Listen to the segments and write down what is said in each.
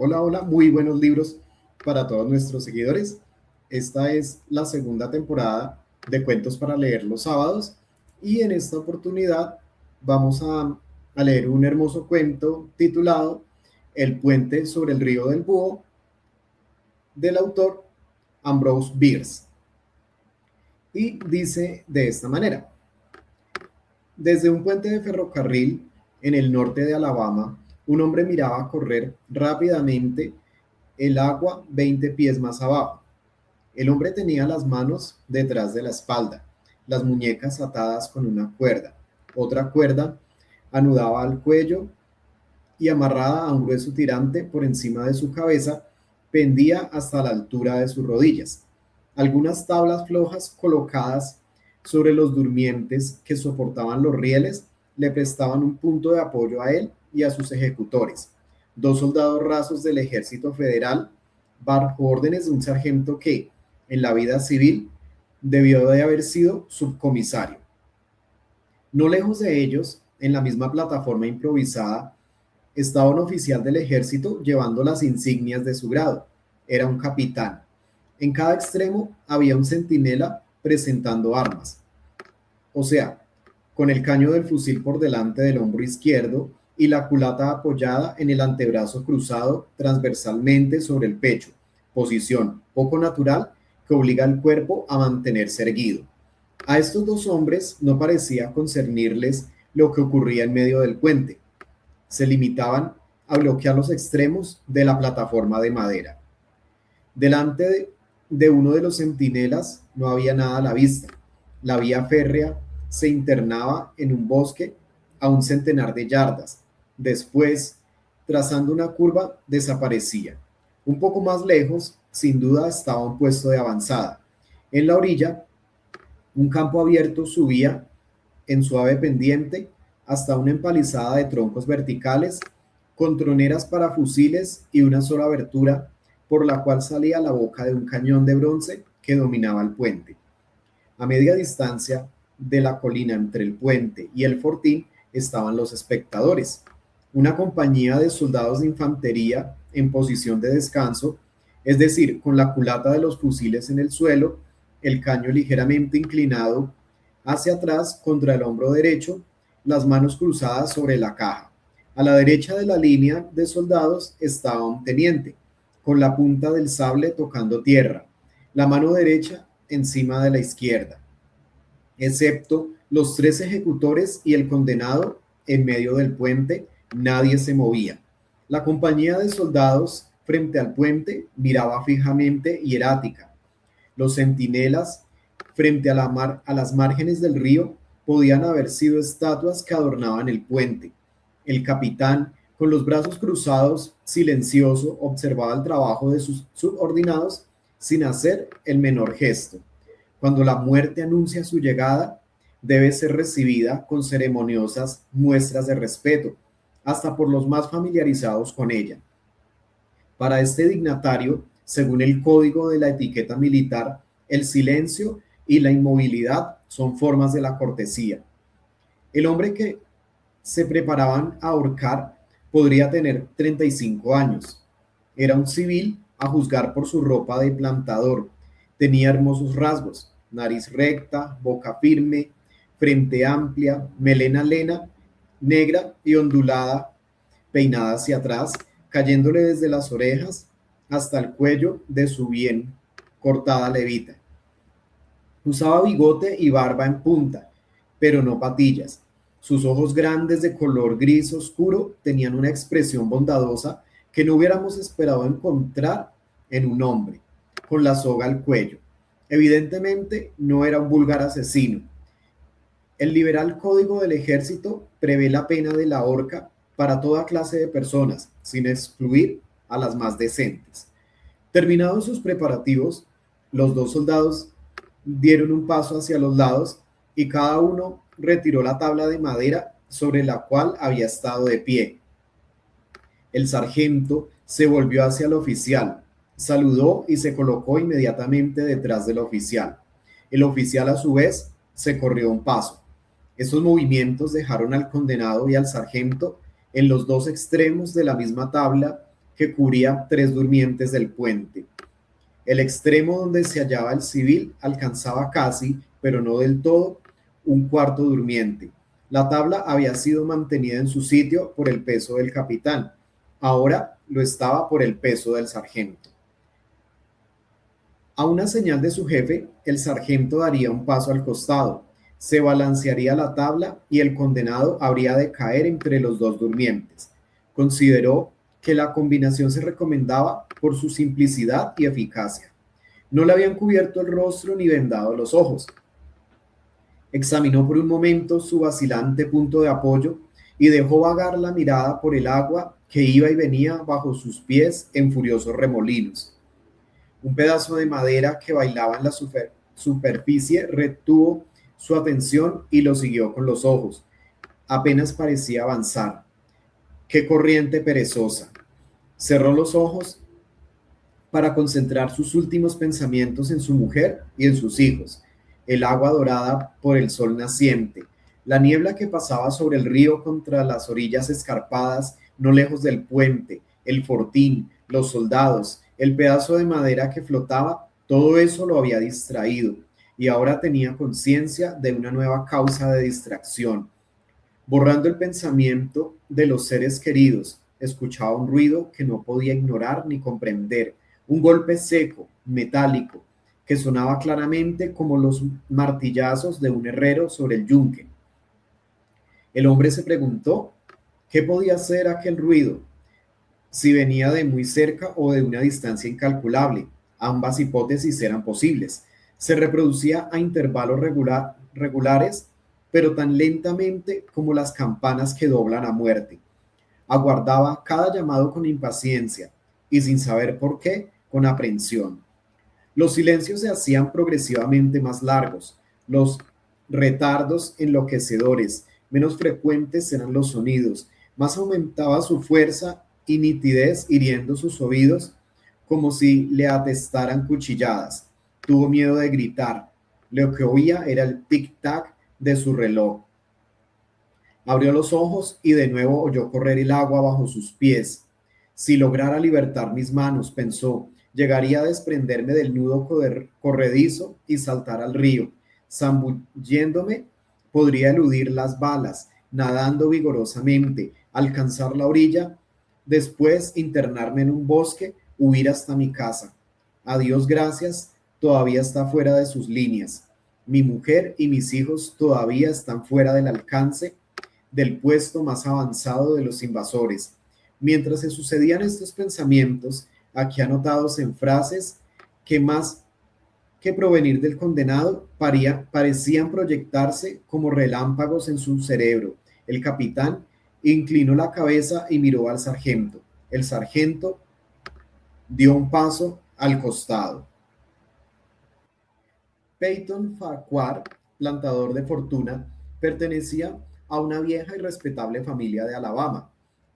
Hola, hola, muy buenos libros para todos nuestros seguidores. Esta es la segunda temporada de Cuentos para leer los sábados y en esta oportunidad vamos a leer un hermoso cuento titulado El puente sobre el río del Búho del autor Ambrose Bierce. Y dice de esta manera: desde un puente de ferrocarril en el norte de Alabama, un hombre miraba correr rápidamente el agua 20 pies más abajo. El hombre tenía las manos detrás de la espalda, las muñecas atadas con una cuerda. Otra cuerda anudaba al cuello y amarrada a un grueso tirante por encima de su cabeza, pendía hasta la altura de sus rodillas. Algunas tablas flojas colocadas sobre los durmientes que soportaban los rieles le prestaban un punto de apoyo a él y a sus ejecutores. Dos soldados rasos del ejército federal, bajo órdenes de un sargento que, en la vida civil, debió de haber sido subcomisario. No lejos de ellos, en la misma plataforma improvisada, estaba un oficial del ejército llevando las insignias de su grado. Era un capitán. En cada extremo había un centinela presentando armas. O sea, con el caño del fusil por delante del hombro izquierdo y la culata apoyada en el antebrazo cruzado transversalmente sobre el pecho, posición poco natural que obliga al cuerpo a mantenerse erguido. A estos dos hombres no parecía concernirles lo que ocurría en medio del puente. Se limitaban a bloquear los extremos de la plataforma de madera. Delante de uno de los centinelas no había nada a la vista. La vía férrea se internaba en un bosque a un centenar de yardas. Después, trazando una curva, desaparecía. Un poco más lejos, sin duda, estaba un puesto de avanzada. En la orilla, un campo abierto subía en suave pendiente hasta una empalizada de troncos verticales con troneras para fusiles y una sola abertura por la cual salía la boca de un cañón de bronce que dominaba el puente. A media distancia de la colina entre el puente y el fortín estaban los espectadores, una compañía de soldados de infantería en posición de descanso, es decir, con la culata de los fusiles en el suelo, el caño ligeramente inclinado hacia atrás contra el hombro derecho, las manos cruzadas sobre la caja. A la derecha de la línea de soldados estaba un teniente, con la punta del sable tocando tierra, la mano derecha encima de la izquierda, excepto los tres ejecutores y el condenado en medio del puente, nadie se movía. La compañía de soldados frente al puente miraba fijamente y erática. Los centinelas frente a las márgenes del río podían haber sido estatuas que adornaban el puente. El capitán, con los brazos cruzados, silencioso, observaba el trabajo de sus subordinados sin hacer el menor gesto. Cuando la muerte anuncia su llegada, debe ser recibida con ceremoniosas muestras de respeto, hasta por los más familiarizados con ella. Para este dignatario, según el código de la etiqueta militar, el silencio y la inmovilidad son formas de la cortesía. El hombre que se preparaban a ahorcar podría tener 35 años. Era un civil a juzgar por su ropa de plantador. Tenía hermosos rasgos: nariz recta, boca firme, frente amplia, melena lena, negra y ondulada, peinada hacia atrás, cayéndole desde las orejas hasta el cuello de su bien cortada levita. Usaba bigote y barba en punta, pero no patillas. Sus ojos grandes de color gris oscuro tenían una expresión bondadosa que no hubiéramos esperado encontrar en un hombre, con la soga al cuello. Evidentemente no era un vulgar asesino. El liberal código del ejército prevé la pena de la horca para toda clase de personas, sin excluir a las más decentes. Terminados sus preparativos, los dos soldados dieron un paso hacia los lados y cada uno retiró la tabla de madera sobre la cual había estado de pie. El sargento se volvió hacia el oficial, saludó y se colocó inmediatamente detrás del oficial. El oficial, a su vez, se corrió un paso. Estos movimientos dejaron al condenado y al sargento en los dos extremos de la misma tabla que cubría 3 durmientes del puente. El extremo donde se hallaba el civil alcanzaba casi, pero no del todo, un cuarto durmiente. La tabla había sido mantenida en su sitio por el peso del capitán. Ahora lo estaba por el peso del sargento. A una señal de su jefe, el sargento daría un paso al costado, se balancearía la tabla y el condenado habría de caer entre los 2 durmientes. Consideró que la combinación se recomendaba por su simplicidad y eficacia. No le habían cubierto el rostro ni vendado los ojos. Examinó por un momento su vacilante punto de apoyo y dejó vagar la mirada por el agua que iba y venía bajo sus pies en furiosos remolinos. Un pedazo de madera que bailaba en la superficie retuvo su atención y lo siguió con los ojos. Apenas parecía avanzar. ¡Qué corriente perezosa! Cerró los ojos para concentrar sus últimos pensamientos en su mujer y en sus hijos, el agua dorada por el sol naciente, la niebla que pasaba sobre el río contra las orillas escarpadas no lejos del puente, el fortín, los soldados, el pedazo de madera que flotaba, todo eso lo había distraído y ahora tenía conciencia de una nueva causa de distracción. Borrando el pensamiento de los seres queridos, escuchaba un ruido que no podía ignorar ni comprender, un golpe seco, metálico, que sonaba claramente como los martillazos de un herrero sobre el yunque. El hombre se preguntó qué podía ser aquel ruido, si venía de muy cerca o de una distancia incalculable. Ambas hipótesis eran posibles. Se reproducía a intervalos regulares, pero tan lentamente como las campanas que doblan a muerte. Aguardaba cada llamado con impaciencia y sin saber por qué, con aprensión. Los silencios se hacían progresivamente más largos, los retardos enloquecedores, menos frecuentes eran los sonidos, más aumentaba su fuerza y nitidez hiriendo sus oídos como si le atestaran cuchilladas. Tuvo miedo de gritar. Lo que oía era el tic-tac de su reloj. Abrió los ojos y de nuevo oyó correr el agua bajo sus pies. Si lograra libertar mis manos, pensó, llegaría a desprenderme del nudo corredizo y saltar al río. Zambulléndome, podría eludir las balas, nadando vigorosamente, alcanzar la orilla, después internarme en un bosque, huir hasta mi casa. A Dios gracias, todavía está fuera de sus líneas. Mi mujer y mis hijos todavía están fuera del alcance del puesto más avanzado de los invasores. Mientras se sucedían estos pensamientos, aquí anotados en frases que más que provenir del condenado, parecían proyectarse como relámpagos en su cerebro. El capitán inclinó la cabeza y miró al sargento. El sargento dio un paso al costado. Peyton Farquhar, plantador de fortuna, pertenecía a una vieja y respetable familia de Alabama.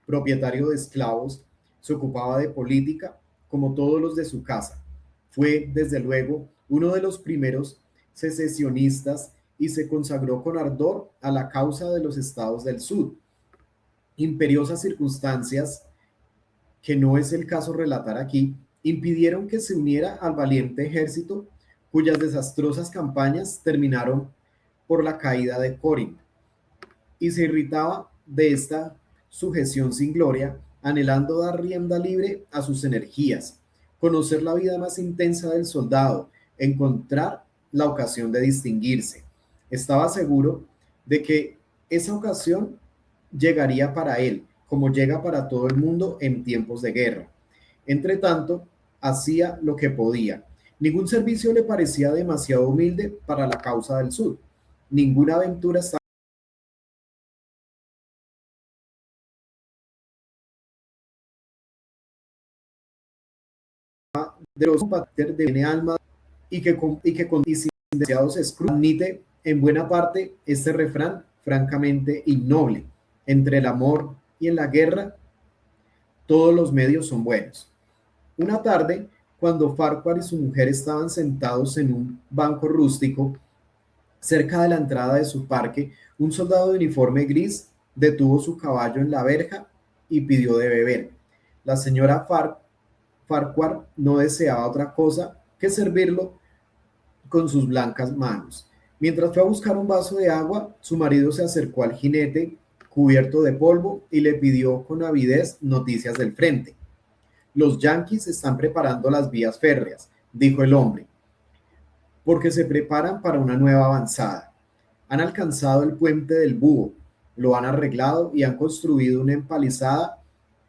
Propietario de esclavos, se ocupaba de política como todos los de su casa. Fue, desde luego, uno de los primeros secesionistas y se consagró con ardor a la causa de los estados del sur. Imperiosas circunstancias, que no es el caso relatar aquí, impidieron que se uniera al valiente ejército cuyas desastrosas campañas terminaron por la caída de Corinth, y se irritaba de esta sujeción sin gloria, anhelando dar rienda libre a sus energías, conocer la vida más intensa del soldado, encontrar la ocasión de distinguirse. Estaba seguro de que esa ocasión llegaría para él, como llega para todo el mundo en tiempos de guerra. Entre tanto, hacía lo que podía. Ningún servicio le parecía demasiado humilde para la causa del sur. Ninguna aventura estaba de los combater de bene alma y sin deseados escrúpulos admite en buena parte este refrán francamente innoble. Entre el amor y en la guerra, todos los medios son buenos. Una tarde, cuando Farquhar y su mujer estaban sentados en un banco rústico cerca de la entrada de su parque, un soldado de uniforme gris detuvo su caballo en la verja y pidió de beber. La señora Farquhar no deseaba otra cosa que servirlo con sus blancas manos. Mientras fue a buscar un vaso de agua, su marido se acercó al jinete cubierto de polvo y le pidió con avidez noticias del frente. Los yanquis están preparando las vías férreas, dijo el hombre, porque se preparan para una nueva avanzada. Han alcanzado el puente del Búho, lo han arreglado y han construido una empalizada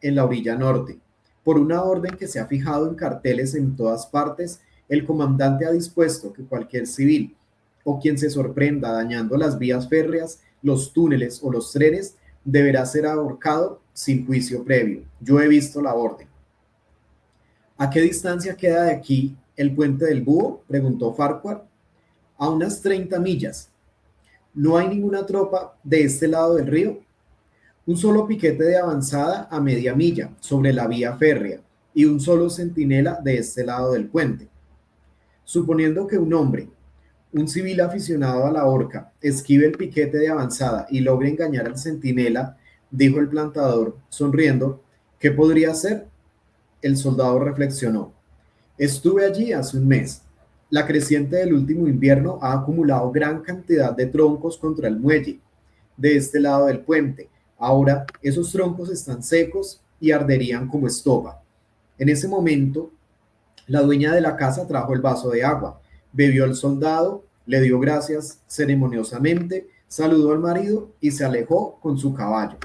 en la orilla norte. Por una orden que se ha fijado en carteles en todas partes, el comandante ha dispuesto que cualquier civil o quien se sorprenda dañando las vías férreas, los túneles o los trenes deberá ser ahorcado sin juicio previo. Yo he visto la orden. ¿A qué distancia queda de aquí el puente del Búho?, preguntó Farquhar. A unas 30 millas. ¿No hay ninguna tropa de este lado del río? Un solo piquete de avanzada a media milla sobre la vía férrea y un solo centinela de este lado del puente. Suponiendo que un hombre, un civil aficionado a la horca, esquive el piquete de avanzada y logre engañar al centinela, dijo el plantador, sonriendo, ¿qué podría hacer? El soldado reflexionó. Estuve allí hace un mes. La creciente del último invierno ha acumulado gran cantidad de troncos contra el muelle de este lado del puente. Ahora esos troncos están secos y arderían como estopa. En ese momento, la dueña de la casa trajo el vaso de agua, bebió al soldado, le dio gracias ceremoniosamente, saludó al marido y se alejó con su caballo.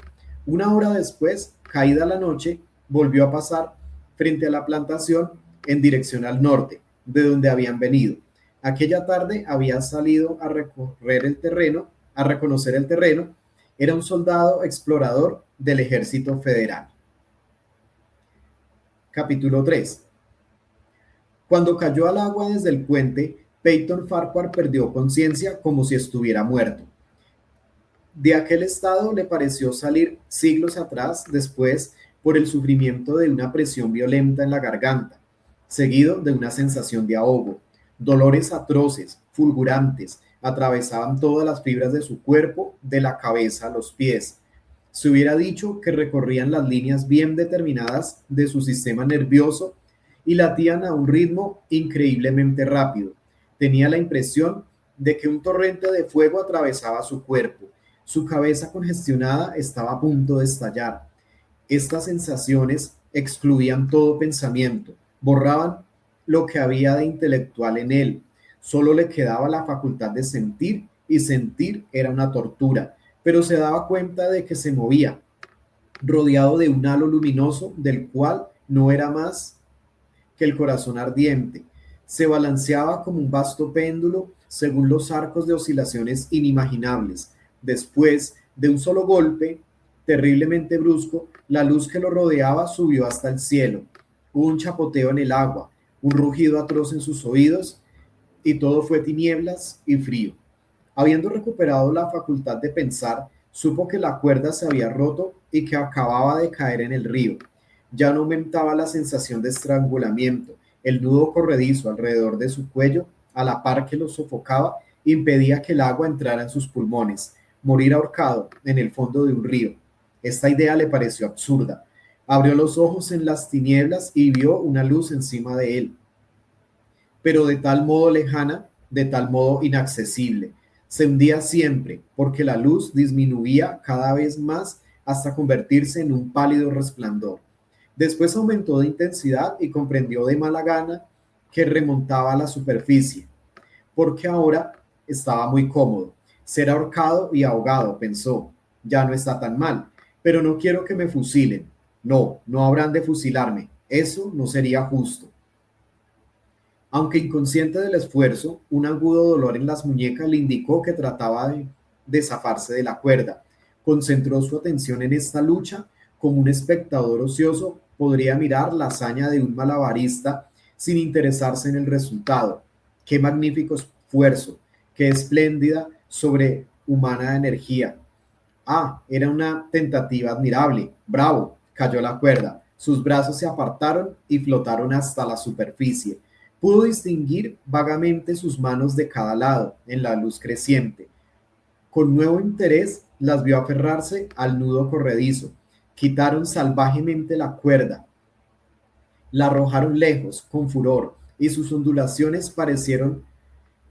Una hora después, caída la noche, volvió a pasar frente a la plantación en dirección al norte, de donde habían venido. Aquella tarde había salido a recorrer el terreno, a reconocer el terreno. Era un soldado explorador del Ejército Federal. Capítulo 3. Cuando cayó al agua desde el puente, Peyton Farquhar perdió conciencia como si estuviera muerto. De aquel estado le pareció salir siglos atrás, después, por el sufrimiento de una presión violenta en la garganta, seguido de una sensación de ahogo. Dolores atroces, fulgurantes, atravesaban todas las fibras de su cuerpo, de la cabeza a los pies. Se hubiera dicho que recorrían las líneas bien determinadas de su sistema nervioso y latían a un ritmo increíblemente rápido. Tenía la impresión de que un torrente de fuego atravesaba su cuerpo. Su cabeza congestionada estaba a punto de estallar. Estas sensaciones excluían todo pensamiento, borraban lo que había de intelectual en él. Solo le quedaba la facultad de sentir, y sentir era una tortura, pero se daba cuenta de que se movía, rodeado de un halo luminoso del cual no era más que el corazón ardiente. Se balanceaba como un vasto péndulo según los arcos de oscilaciones inimaginables. Después de un solo golpe, terriblemente brusco, la luz que lo rodeaba subió hasta el cielo. Hubo un chapoteo en el agua, un rugido atroz en sus oídos, y todo fue tinieblas y frío. Habiendo recuperado la facultad de pensar, supo que la cuerda se había roto y que acababa de caer en el río. Ya no aumentaba la sensación de estrangulamiento. El nudo corredizo alrededor de su cuello, a la par que lo sofocaba, impedía que el agua entrara en sus pulmones. Morir ahorcado en el fondo de un río. Esta idea le pareció absurda. Abrió los ojos en las tinieblas y vio una luz encima de él, pero de tal modo lejana, de tal modo inaccesible. Se hundía siempre, porque la luz disminuía cada vez más hasta convertirse en un pálido resplandor. Después aumentó de intensidad y comprendió de mala gana que remontaba a la superficie, porque ahora estaba muy cómodo. Ser ahorcado y ahogado, pensó, ya no está tan mal, pero no quiero que me fusilen. No, no habrán de fusilarme. Eso no sería justo. Aunque inconsciente del esfuerzo, un agudo dolor en las muñecas le indicó que trataba de zafarse de la cuerda. Concentró su atención en esta lucha. Como un espectador ocioso podría mirar la hazaña de un malabarista sin interesarse en el resultado. ¡Qué magnífico esfuerzo! ¡Qué espléndida sobrehumana energía! Ah, era una tentativa admirable. ¡Bravo! Cayó la cuerda. Sus brazos se apartaron y flotaron hasta la superficie. Pudo distinguir vagamente sus manos de cada lado en la luz creciente. Con nuevo interés las vio aferrarse al nudo corredizo. Quitaron salvajemente la cuerda. La arrojaron lejos, con furor, y sus ondulaciones parecieron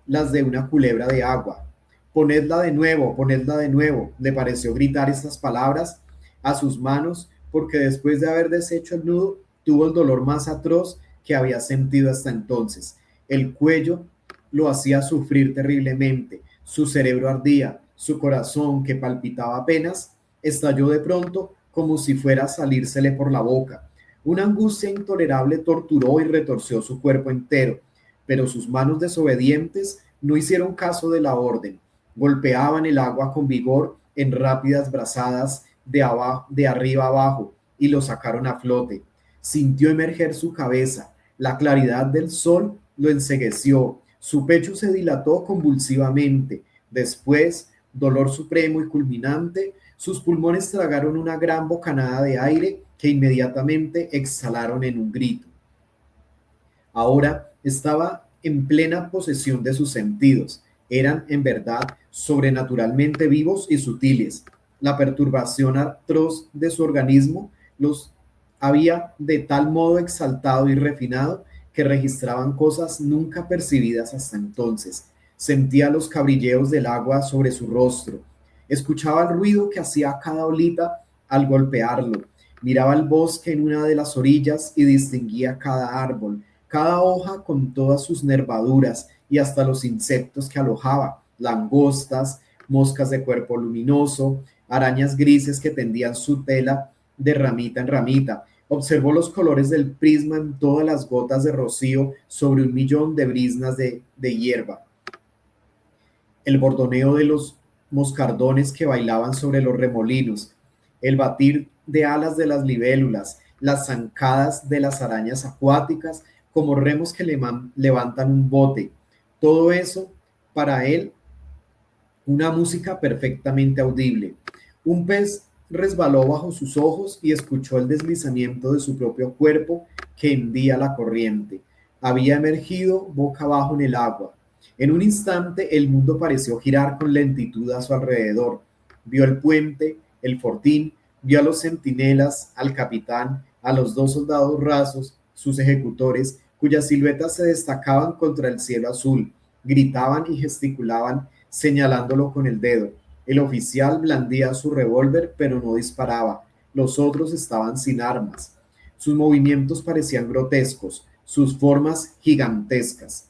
las de una culebra de agua. Ponedla de nuevo, le pareció gritar estas palabras a sus manos, porque después de haber deshecho el nudo, tuvo el dolor más atroz que había sentido hasta entonces. El cuello lo hacía sufrir terriblemente, su cerebro ardía, su corazón, que palpitaba apenas, estalló de pronto como si fuera a salírsele por la boca. Una angustia intolerable torturó y retorció su cuerpo entero, pero sus manos desobedientes no hicieron caso de la orden. Golpeaban el agua con vigor en rápidas brazadas de arriba abajo y lo sacaron a flote. Sintió emerger su cabeza. La claridad del sol lo encegueció. Su pecho se dilató convulsivamente. Después, dolor supremo y culminante, sus pulmones tragaron una gran bocanada de aire que inmediatamente exhalaron en un grito. Ahora estaba en plena posesión de sus sentidos. Eran, en verdad, sobrenaturalmente vivos y sutiles. La perturbación atroz de su organismo los había de tal modo exaltado y refinado que registraban cosas nunca percibidas hasta entonces. Sentía los cabrilleos del agua sobre su rostro. Escuchaba el ruido que hacía cada olita al golpearlo. Miraba el bosque en una de las orillas y distinguía cada árbol, cada hoja con todas sus nervaduras y hasta los insectos que alojaba, langostas, moscas de cuerpo luminoso, arañas grises que tendían su tela de ramita en ramita. Observó los colores del prisma en todas las gotas de rocío sobre un millón de briznas de hierba. El bordoneo de los moscardones que bailaban sobre los remolinos, el batir de alas de las libélulas, las zancadas de las arañas acuáticas, como remos que levantan un bote. Todo eso, para él, una música perfectamente audible. Un pez resbaló bajo sus ojos y escuchó el deslizamiento de su propio cuerpo que hendía la corriente. Había emergido boca abajo en el agua. En un instante el mundo pareció girar con lentitud a su alrededor. Vio el puente, el fortín, vio a los centinelas, al capitán, a los dos soldados rasos, sus ejecutores, cuyas siluetas se destacaban contra el cielo azul, gritaban y gesticulaban, señalándolo con el dedo. El oficial blandía su revólver, pero no disparaba. Los otros estaban sin armas. Sus movimientos parecían grotescos, sus formas gigantescas.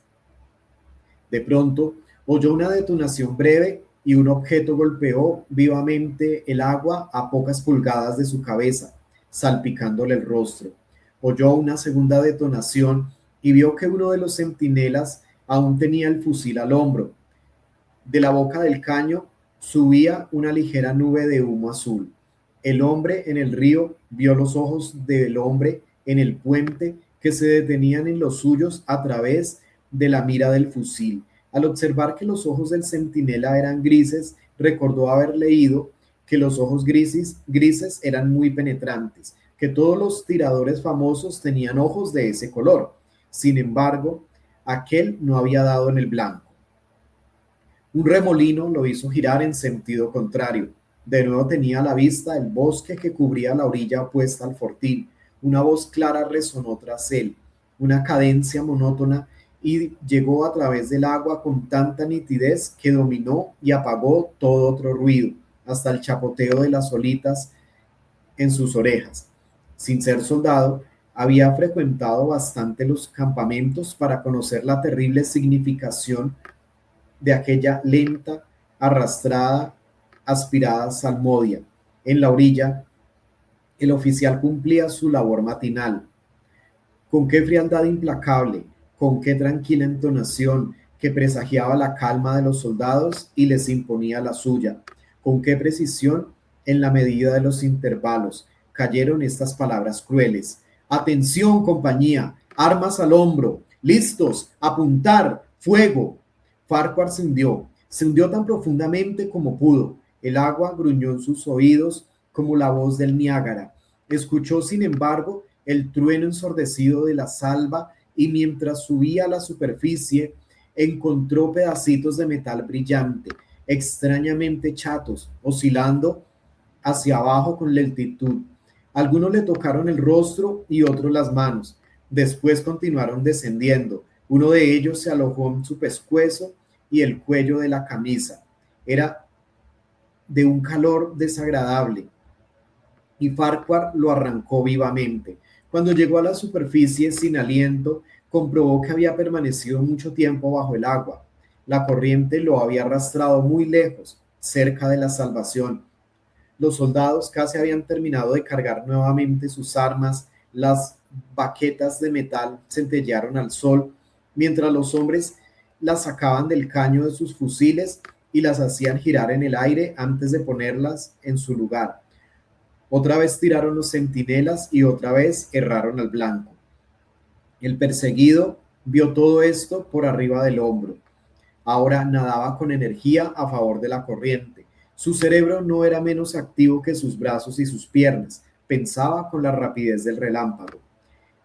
De pronto, oyó una detonación breve y un objeto golpeó vivamente el agua a pocas pulgadas de su cabeza, salpicándole el rostro. Oyó una segunda detonación y vio que uno de los centinelas aún tenía el fusil al hombro. De la boca del caño subía una ligera nube de humo azul. El hombre en el río vio los ojos del hombre en el puente que se detenían en los suyos a través de la mira del fusil. Al observar que los ojos del centinela eran grises, recordó haber leído que los ojos grises eran muy penetrantes, que todos los tiradores famosos tenían ojos de ese color. Sin embargo, aquel no había dado en el blanco. Un remolino lo hizo girar en sentido contrario. De nuevo tenía a la vista el bosque que cubría la orilla opuesta al fortín. Una voz clara resonó tras él, una cadencia monótona, y llegó a través del agua con tanta nitidez que dominó y apagó todo otro ruido, hasta el chapoteo de las olitas en sus orejas. Sin ser soldado, había frecuentado bastante los campamentos para conocer la terrible significación de aquella lenta, arrastrada, aspirada salmodia. En la orilla, el oficial cumplía su labor matinal. Con qué frialdad implacable, con qué tranquila entonación que presagiaba la calma de los soldados y les imponía la suya. Con qué precisión, en la medida de los intervalos, cayeron estas palabras crueles. Atención, compañía, armas al hombro, listos, apuntar, fuego. Farquhar se hundió tan profundamente como pudo. El agua gruñó en sus oídos como la voz del Niágara. Escuchó, sin embargo, el trueno ensordecido de la salva y mientras subía a la superficie encontró pedacitos de metal brillante, extrañamente chatos, oscilando hacia abajo con lentitud. Algunos le tocaron el rostro y otros las manos. Después continuaron descendiendo. Uno de ellos se alojó en su pescuezo y el cuello de la camisa. Era de un calor desagradable y Farquhar lo arrancó vivamente. Cuando llegó a la superficie sin aliento, comprobó que había permanecido mucho tiempo bajo el agua. La corriente lo había arrastrado muy lejos, cerca de la salvación. Los soldados casi habían terminado de cargar nuevamente sus armas, las baquetas de metal centellearon al sol, mientras los hombres las sacaban del caño de sus fusiles y las hacían girar en el aire antes de ponerlas en su lugar. Otra vez tiraron los centinelas y otra vez erraron al blanco. El perseguido vio todo esto por arriba del hombro. Ahora nadaba con energía a favor de la corriente. Su cerebro no era menos activo que sus brazos y sus piernas. Pensaba con la rapidez del relámpago.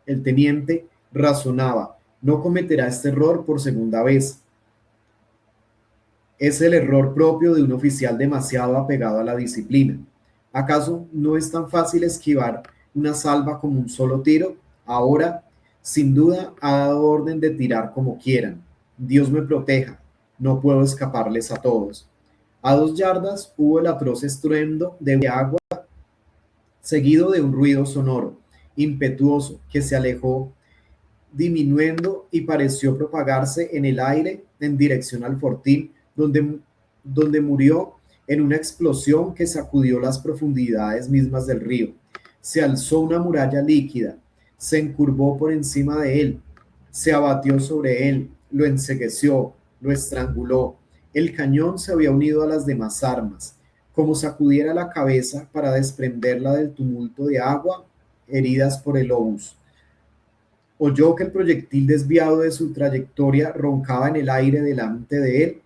El teniente razonaba: no cometerá este error por segunda vez. Es el error propio de un oficial demasiado apegado a la disciplina. ¿Acaso no es tan fácil esquivar una salva como un solo tiro? Ahora, sin duda, ha dado orden de tirar como quieran. Dios me proteja, no puedo escaparles a todos. A 2 yardas hubo el atroz estruendo de agua, seguido de un ruido sonoro, impetuoso, que se alejó disminuyendo y pareció propagarse en el aire en dirección al fortín, donde murió en una explosión que sacudió las profundidades mismas del río. Se alzó una muralla líquida, se encurvó por encima de él, se abatió sobre él, lo encegueció, lo estranguló. El cañón se había unido a las demás armas, como sacudiera la cabeza para desprenderla del tumulto de agua heridas por el obús. Oyó que el proyectil desviado de su trayectoria roncaba en el aire delante de él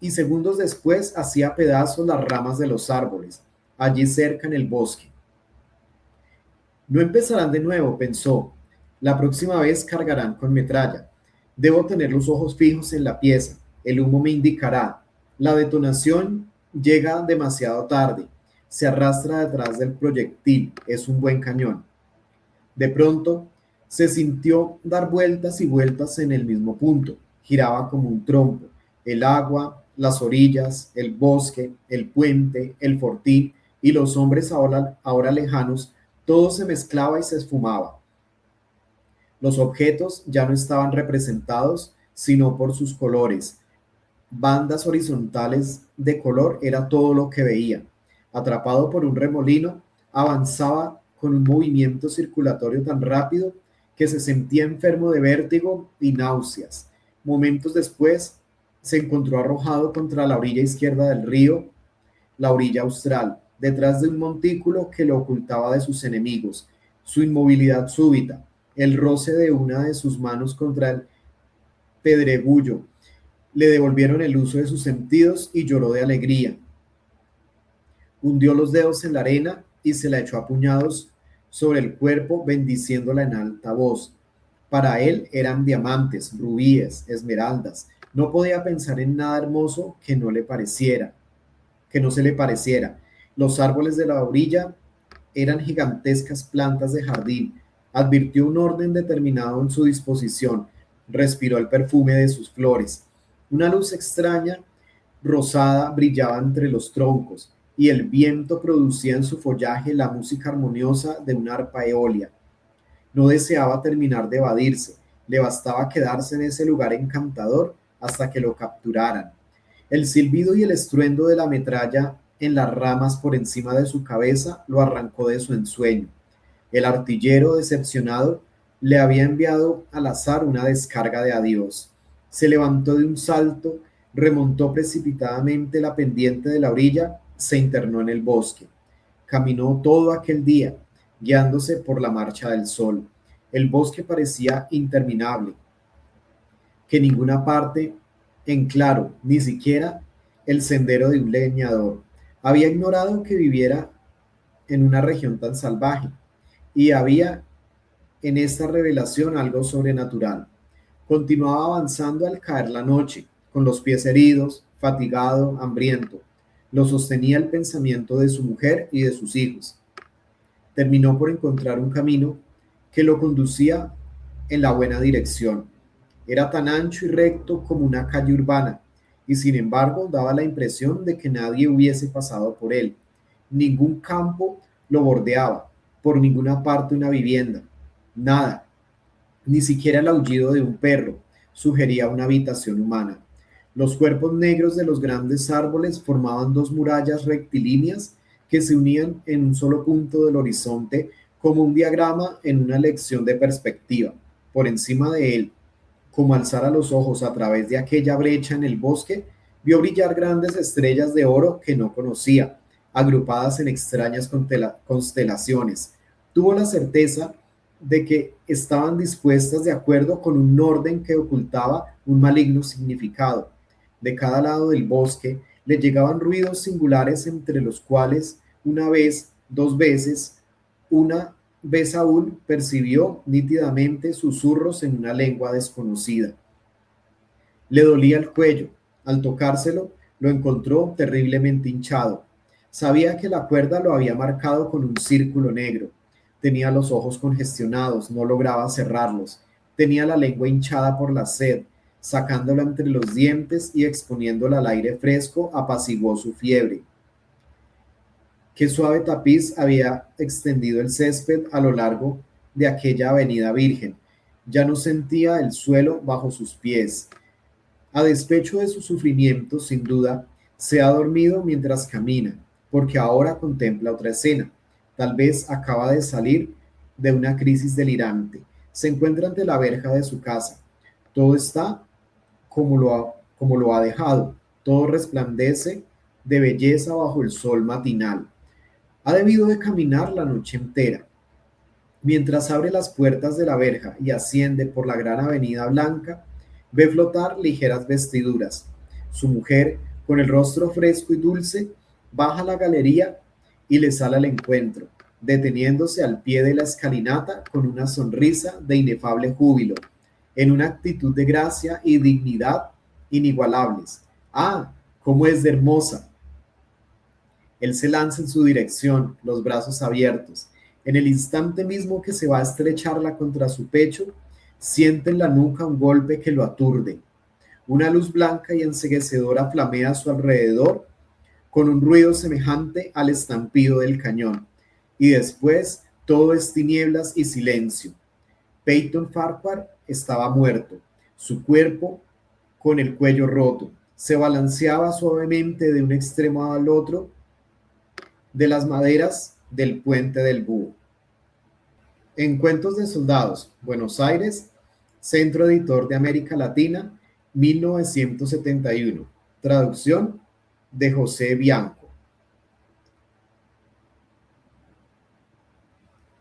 y segundos después hacía pedazos las ramas de los árboles, allí cerca en el bosque. No empezarán de nuevo, pensó. La próxima vez cargarán con metralla. Debo tener los ojos fijos en la pieza. El humo me indicará. La detonación llega demasiado tarde. Se arrastra detrás del proyectil. Es un buen cañón. De pronto, se sintió dar vueltas y vueltas en el mismo punto. Giraba como un trompo. El agua, las orillas, el bosque, el puente, el fortín y los hombres ahora lejanos, todo se mezclaba y se esfumaba. Los objetos ya no estaban representados, sino por sus colores. Bandas horizontales de color era todo lo que veía. Atrapado por un remolino, avanzaba con un movimiento circulatorio tan rápido que se sentía enfermo de vértigo y náuseas. Momentos después, se encontró arrojado contra la orilla izquierda del río, la orilla austral, detrás de un montículo que lo ocultaba de sus enemigos. Su inmovilidad súbita, el roce de una de sus manos contra el pedregullo, le devolvieron el uso de sus sentidos y lloró de alegría. Hundió los dedos en la arena y se la echó a puñados sobre el cuerpo, bendiciéndola en alta voz. Para él eran diamantes, rubíes, esmeraldas. No podía pensar en nada hermoso que no se le pareciera. Los árboles de la orilla eran gigantescas plantas de jardín. Advirtió un orden determinado en su disposición. Respiró el perfume de sus flores. Una luz extraña, rosada, brillaba entre los troncos, y el viento producía en su follaje la música armoniosa de una arpa eólica. No deseaba terminar de evadirse, le bastaba quedarse en ese lugar encantador hasta que lo capturaran. El silbido y el estruendo de la metralla en las ramas por encima de su cabeza lo arrancó de su ensueño. El artillero, decepcionado, le había enviado al azar una descarga de adiós. Se levantó de un salto, remontó precipitadamente la pendiente de la orilla, se internó en el bosque. Caminó todo aquel día, guiándose por la marcha del sol. El bosque parecía interminable, que ninguna parte en claro, ni siquiera el sendero de un leñador. Había ignorado que viviera en una región tan salvaje, y había en esta revelación algo sobrenatural. Continuaba avanzando al caer la noche, con los pies heridos, fatigado, hambriento. Lo sostenía el pensamiento de su mujer y de sus hijos. Terminó por encontrar un camino que lo conducía en la buena dirección. Era tan ancho y recto como una calle urbana, y sin embargo daba la impresión de que nadie hubiese pasado por él. Ningún campo lo bordeaba, por ninguna parte una vivienda, nada, ni siquiera el aullido de un perro sugería una habitación humana. Los cuerpos negros de los grandes árboles formaban dos murallas rectilíneas que se unían en un solo punto del horizonte como un diagrama en una lección de perspectiva. Por encima de él, como alzara los ojos a través de aquella brecha en el bosque, vio brillar grandes estrellas de oro que no conocía, agrupadas en extrañas constelaciones. Tuvo la certeza de que estaban dispuestas de acuerdo con un orden que ocultaba un maligno significado. De cada lado del bosque le llegaban ruidos singulares entre los cuales una vez, dos veces, una vez aún percibió nítidamente susurros en una lengua desconocida. Le dolía el cuello. Al tocárselo, lo encontró terriblemente hinchado. Sabía que la cuerda lo había marcado con un círculo negro. Tenía los ojos congestionados, no lograba cerrarlos. Tenía la lengua hinchada por la sed. Sacándola entre los dientes y exponiéndola al aire fresco, apaciguó su fiebre. Qué suave tapiz había extendido el césped a lo largo de aquella avenida virgen. Ya no sentía el suelo bajo sus pies. A despecho de su sufrimiento, sin duda, se ha dormido mientras camina, porque ahora contempla otra escena. Tal vez acaba de salir de una crisis delirante. Se encuentra ante la verja de su casa. Todo está como lo ha dejado. Todo resplandece de belleza bajo el sol matinal. Ha debido de caminar la noche entera. Mientras abre las puertas de la verja y asciende por la gran avenida blanca, ve flotar ligeras vestiduras. Su mujer, con el rostro fresco y dulce, baja la galería y le sale al encuentro, deteniéndose al pie de la escalinata con una sonrisa de inefable júbilo, en una actitud de gracia y dignidad inigualables. ¡Ah, cómo es de hermosa! Él se lanza en su dirección, los brazos abiertos. En el instante mismo que se va a estrecharla contra su pecho, siente en la nuca un golpe que lo aturde. Una luz blanca y enceguecedora flamea a su alrededor con un ruido semejante al estampido del cañón. Y después todo es tinieblas y silencio. Peyton Farquhar estaba muerto. Su cuerpo, con el cuello roto, se balanceaba suavemente de un extremo al otro de las maderas del puente del Búho. En Cuentos de Soldados, Buenos Aires, Centro Editor de América Latina, 1971. Traducción de José Bianco.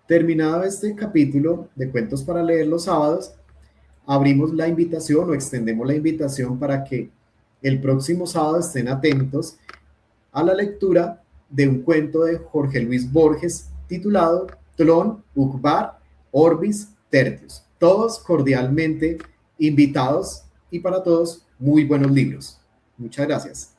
Terminado este capítulo de Cuentos para leer los sábados, abrimos la invitación o extendemos la invitación para que el próximo sábado estén atentos a la lectura de un cuento de Jorge Luis Borges titulado Tlön Uqbar Orbis Tertius. Todos cordialmente invitados y para todos muy buenos libros. Muchas gracias.